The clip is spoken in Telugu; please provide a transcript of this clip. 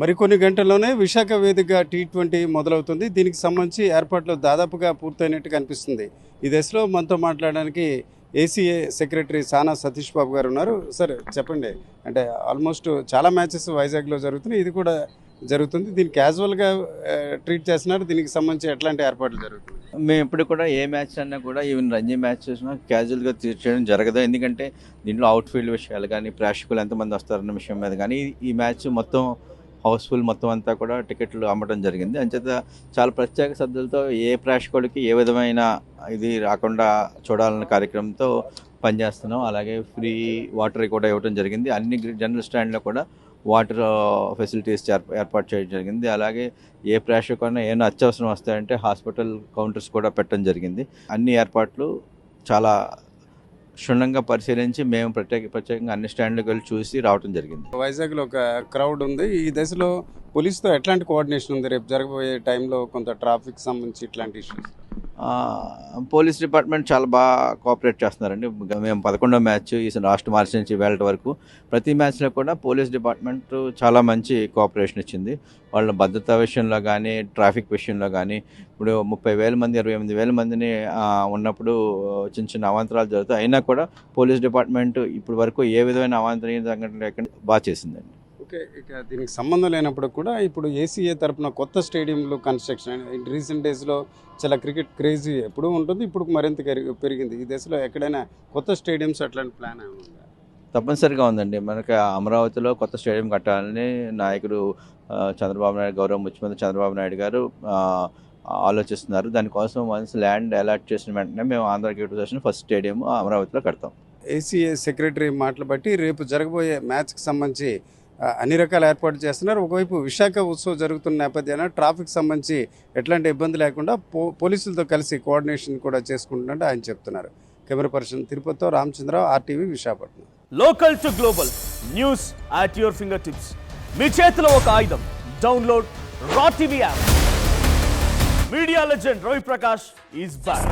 మరికొన్ని గంటల్లోనే విశాఖ వేదికగా T20 మొదలవుతుంది. దీనికి సంబంధించి ఏర్పాట్లు దాదాపుగా పూర్తయినట్టు కనిపిస్తుంది. ఈ దశలో మనతో మాట్లాడడానికి ఏసీఏ సెక్రటరీ సానా సతీష్ బాబు గారు ఉన్నారు. సార్ చెప్పండి, అంటే ఆల్మోస్ట్ చాలా మ్యాచెస్ వైజాగ్లో జరుగుతున్నాయి, ఇది కూడా జరుగుతుంది. దీన్ని క్యాజువల్గా ట్రీట్ చేస్తున్నారు. దీనికి సంబంధించి ఎట్లాంటి ఏర్పాట్లు జరుగుతుంది? మేము ఇప్పుడు కూడా ఏ మ్యాచ్ అన్నా కూడా ఈవెన్ రంజీ మ్యాచ్ చూసినా క్యాజువల్గా చేయడం జరగదు. ఎందుకంటే దీంట్లో అవుట్ఫీల్డ్ విషయాలు కానీ ప్రేక్షకులు ఎంతమంది వస్తారన్న విషయం మీద కానీ ఈ మ్యాచ్ మొత్తం హౌస్ఫుల్ మొత్తం అంతా కూడా టికెట్లు అమ్మడం జరిగింది. అంచేత చాలా ప్రత్యేక శ్రద్ధలతో ఏ ప్రేక్షకుడికి ఏ విధమైన ఇది రాకుండా చూడాలన్న కార్యక్రమంతో పనిచేస్తున్నాం. అలాగే ఫ్రీ వాటర్ కూడా ఇవ్వడం జరిగింది. అన్ని జనరల్ స్టాండ్లో కూడా వాటర్ ఫెసిలిటీస్ ఏర్పాటు చేయడం జరిగింది. అలాగే ఏ ప్రేక్షకున్నా ఏమైనా అత్యవసరం వస్తాయంటే హాస్పిటల్ కౌంటర్స్ కూడా పెట్టడం జరిగింది. అన్ని ఏర్పాట్లు చాలా క్షుణ్ణంగా పరిశీలించి మేము ప్రత్యేకంగా అన్ని స్టాండ్లకు వెళ్ళి చూసి రావడం జరిగింది. వైజాగ్లో ఒక క్రౌడ్ ఉంది. ఈ దశలో పోలీసుతో ఎట్లాంటి కోఆర్డినేషన్ ఉంది? రేపు జరగబోయే టైంలో కొంత ట్రాఫిక్ సంబంధించి ఇట్లాంటి ఇష్యూస్? పోలీస్ డిపార్ట్మెంట్ చాలా బాగా కోఆపరేట్ చేస్తున్నారండి. మేము 11వ మ్యాచ్ ఈ లాస్ట్ మార్చ్ నుంచి వేళ వరకు ప్రతి మ్యాచ్లో కూడా పోలీస్ డిపార్ట్మెంట్ చాలా మంచి కోఆపరేషన్ ఇచ్చింది. వాళ్ళ భద్రతా విషయంలో కానీ ట్రాఫిక్ విషయంలో కానీ ఇప్పుడు 30,000 మంది 28,000 మందిని ఉన్నప్పుడు చిన్న చిన్న అవాంతరాలు జరుగుతాయి. అయినా కూడా పోలీస్ డిపార్ట్మెంట్ ఇప్పుడు వరకు ఏ విధమైన అవాంతరీయ సంఘటన లేకుండా బాగా చేసిందండి. ఓకే, ఇక దీనికి సంబంధం లేనప్పుడు కూడా ఇప్పుడు ఏసీఏ తరపున కొత్త స్టేడియంలు కన్స్ట్రక్షన్ రీసెంట్ డేస్లో చాలా క్రికెట్ క్రేజీ ఎప్పుడూ ఉంటుంది, ఇప్పుడు మరింత పెరిగింది. ఈ దశలో ఎక్కడైనా కొత్త స్టేడియంస్ అట్లాంటి ప్లాన్ ఉందా? తప్పనిసరిగా ఉందండి. మనకి అమరావతిలో కొత్త స్టేడియం కట్టాలని నాయకుడు చంద్రబాబు నాయుడు, గౌరవ ముఖ్యమంత్రి చంద్రబాబు నాయుడు గారు ఆలోచిస్తున్నారు. దానికోసం వన్స్ ల్యాండ్ అలాట్ చేసిన వెంటనే మేము Andhra cricket association first stadium అమరావతిలో కడతాం. ఏసీఏ సెక్రటరీ మాటలు బట్టి రేపు జరగబోయే మ్యాచ్కి సంబంధించి అన్ని రకాల ఏర్పాట్లు చేస్తున్నారు. ఒకవైపు విశాఖ ఉత్సవం జరుగుతున్న నేపథ్యాన ట్రాఫిక్ సంబంధించి ఎట్లాంటి ఇబ్బంది లేకుండా పోలీసులతో కలిసి కోఆర్డినేషన్ కూడా చేసుకుంటున్నట్టు ఆయన చెప్తున్నారు. కెమెరా పర్సన్ తిరుపతితో Ramachandra Rao, RTV Visakhapatnam. Local to global news at your fingertips. మీ చేతిలో ఒక ఆయుధం. Download raw TV app. Media legend Ravi Prakash is back.